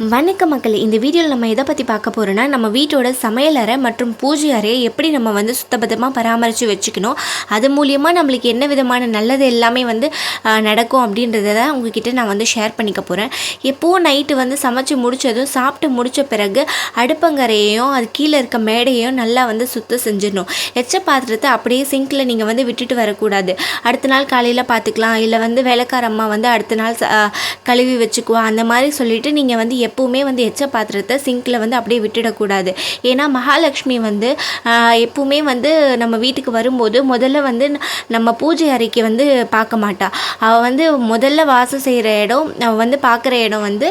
வணக்கம் மக்களே, இந்த வீடியோவில் நம்ம எதை பற்றி பார்க்க போகிறோன்னா, நம்ம வீட்டோட சமையலறை மற்றும் பூஜை அறையை எப்படி நம்ம வந்து சுத்தபத்தமாக பராமரித்து வச்சுக்கணும், அது மூலியமாக நம்மளுக்கு என்ன விதமான நல்லது எல்லாமே வந்து நடக்கும் அப்படின்றத தான் உங்ககிட்ட நான் வந்து ஷேர் பண்ணிக்க போகிறேன். எப்போவும் நைட்டு வந்து சமைச்சு முடித்ததும் சாப்பிட்டு முடித்த பிறகு அடுப்பங்கரையையும் அது கீழே இருக்க மேடையையும் நல்லா வந்து சுத்தம் செஞ்சிடணும். எச்ச பாத்திரத்தை அப்படியே சிங்கில் நீங்கள் வந்து விட்டுட்டு வரக்கூடாது. அடுத்த நாள் காலையில் பார்த்துக்கலாம், இல்லை வந்து வேலைக்கார அம்மா வந்து அடுத்த நாள் கழுவி வச்சுக்குவா, அந்த மாதிரி சொல்லிவிட்டு நீங்கள் வந்து எப்போவுமே வந்து எச்ச பாத்திரத்தை சிங்கில் வந்து அப்படியே விட்டுடக்கூடாது. ஏன்னா மகாலட்சுமி வந்து எப்போவுமே வந்து நம்ம வீட்டுக்கு வரும்போது முதல்ல வந்து நம்ம பூஜை அறைக்கு வந்து பார்க்க மாட்டாள். அவள் வந்து முதல்ல வாசம் செய்கிற இடம், அவள் வந்து பார்க்குற இடம் வந்து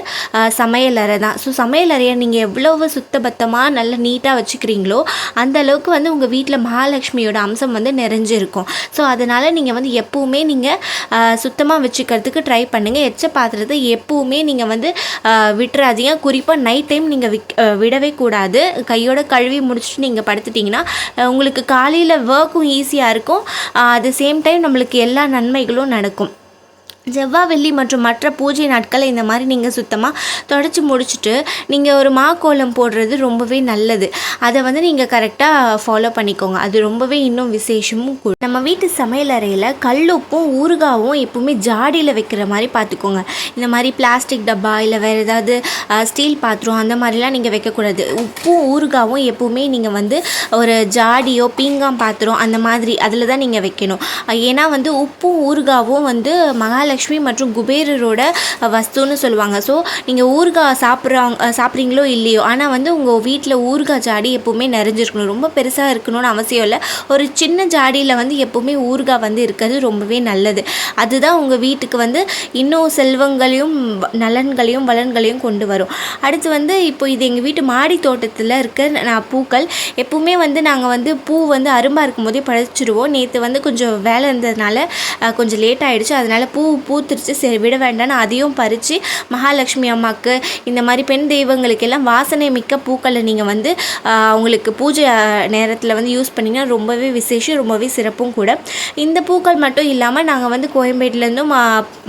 சமையலறை தான். ஸோ சமையலறையை நீங்கள் எவ்வளவு சுத்தபத்தமாக நல்லா நீட்டாக வச்சுக்கிறீங்களோ அந்த அளவுக்கு வந்து உங்கள் வீட்டில் மகாலட்சுமியோட அம்சம் வந்து நிறைஞ்சிருக்கும். ஸோ அதனால் நீங்கள் வந்து எப்போவுமே நீங்கள் சுத்தமாக வச்சுக்கிறதுக்கு ட்ரை பண்ணுங்கள். எச்ச பாத்திரத்தை எப்போவுமே நீங்கள் வந்து விட்டுறாதீங்க. குறிப்பாக நைட் டைம் நீங்கள் விடவே கூடாது. கையோட கழுவி முடிச்சுட்டு நீங்கள் படுத்துட்டிங்கன்னா உங்களுக்கு காலையில் ஒர்க்கும் ஈஸியாக இருக்கும். அட் த சேம் டைம் நம்மளுக்கு எல்லா நன்மைகளும் நடக்கும். செவ்வாய் வெள்ளி மற்றும் மற்ற பூஜை நாட்களை இந்த மாதிரி நீங்கள் சுத்தமாக தொடச்சி முடிச்சுட்டு நீங்கள் ஒரு மாக்கோலம் போடுறது ரொம்பவே நல்லது. அதை வந்து நீங்கள் கரெக்டாக ஃபாலோ பண்ணிக்கோங்க. அது ரொம்பவே இன்னும் விசேஷமும் கூட. நம்ம வீட்டு சமையலறையில் கல்லுப்பும் ஊறுகாவும் எப்பவுமே ஜாடியில் வைக்கிற மாதிரி பார்த்துக்கோங்க. இந்த மாதிரி பிளாஸ்டிக் டப்பா இல்லை வேறு ஏதாவது ஸ்டீல் பாத்திரம் அந்த மாதிரிலாம் நீங்கள் வைக்கக்கூடாது. உப்பும் ஊறுகாவும் எப்பவுமே நீங்கள் வந்து ஒரு ஜாடியோ பீங்காம் பாத்திரம் அந்த மாதிரி அதில் தான் நீங்கள் வைக்கணும். ஏன்னா வந்து உப்பும் ஊறுகாவும் வந்து மகாலட்சுமி மற்றும் குபேரரோட வஸ்துன்னு சொல்லுவாங்க. ஸோ நீங்கள் ஊறுகாய் சாப்பிட்றீங்களோ இல்லையோ, ஆனால் வந்து உங்கள் வீட்டில் ஊறுகாய் ஜாடி எப்போவுமே நிறைஞ்சிருக்கணும். ரொம்ப பெருசாக இருக்கணும்னு அவசியம் இல்லை. ஒரு சின்ன ஜாடியில் வந்து எப்போவுமே ஊறுகாய் வந்து இருக்கிறது ரொம்பவே நல்லது. அதுதான் உங்கள் வீட்டுக்கு வந்து இன்னும் செல்வங்களையும் நலன்களையும் வளன்களையும் கொண்டு வரும். அடுத்து வந்து இப்போ இது எங்கள் வீட்டு மாடி தோட்டத்தில் இருக்க பூக்கள். எப்போவுமே வந்து நாங்கள் வந்து பூ வந்து அரும்பாக இருக்கும் போதே பறிச்சிடுவோம். நேற்று வந்து கொஞ்சம் வேலை இருந்ததுனால கொஞ்சம் லேட் ஆகிடுச்சு. அதனால் பூத்துருச்சு, சரி விட வேண்டாம்னு அதையும் பறித்து மகாலட்சுமி அம்மாவுக்கு இந்த மாதிரி பெண் தெய்வங்களுக்கெல்லாம் வாசனை மிக்க பூக்களை நீங்கள் வந்து அவங்களுக்கு பூஜை நேரத்தில் வந்து யூஸ் பண்ணிங்கன்னா ரொம்பவே விசேஷம், ரொம்பவே சிறப்பும் கூட. இந்த பூக்கள் மட்டும் இல்லாமல் நாங்கள் வந்து கோயம்பேட்டிலேருந்தும்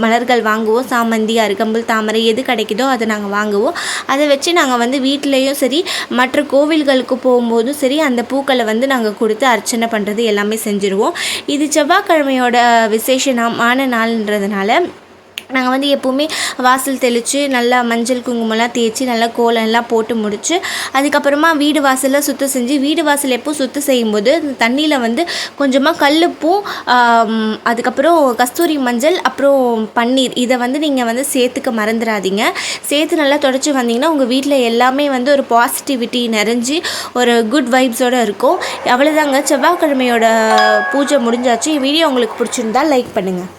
மலர்கள் வாங்குவோம். சாமந்தி, அருகம்புல், தாமரை எது கிடைக்குதோ அதை நாங்கள் வாங்குவோம். அதை வச்சு நாங்கள் வந்து வீட்டிலையும் சரி மற்ற கோவில்களுக்கு போகும்போதும் சரி அந்த பூக்களை வந்து நாங்கள் கொடுத்து அர்ச்சனை பண்ணுறது எல்லாமே செஞ்சுருவோம். இது செவ்வாய்க்கிழமையோட விசேஷமான நாள்ன்றதுனால நாங்கள் வந்து எப்போவுமே வாசல் தெளித்து நல்லா மஞ்சள் குங்குமம்லாம் தேய்ச்சி நல்லா கோலம்லாம் போட்டு முடித்து அதுக்கப்புறமா வீடு வாசலில் சுத்தம் செஞ்சு, வீடு வாசல் எப்போ சுத்தம் செய்யும்போது தண்ணியில் வந்து கொஞ்சமாக கல்லுப்பும் அதுக்கப்புறம் கஸ்தூரி மஞ்சள் அப்புறம் பன்னீர் இதை வந்து நீங்கள் வந்து சேர்த்துக்க மறந்துடாதீங்க. சேர்த்து நல்லா தொடச்சி வந்தீங்கன்னா உங்கள் வீட்டில் எல்லாமே வந்து ஒரு பாசிட்டிவிட்டி நிறைஞ்சி ஒரு குட் வைப்ஸோடு இருக்கும். அவ்வளோதாங்க, செவ்வாய்க்கிழமையோட பூஜை முடிஞ்சாச்சு. வீடியோ உங்களுக்கு பிடிச்சிருந்தால் லைக் பண்ணுங்கள்.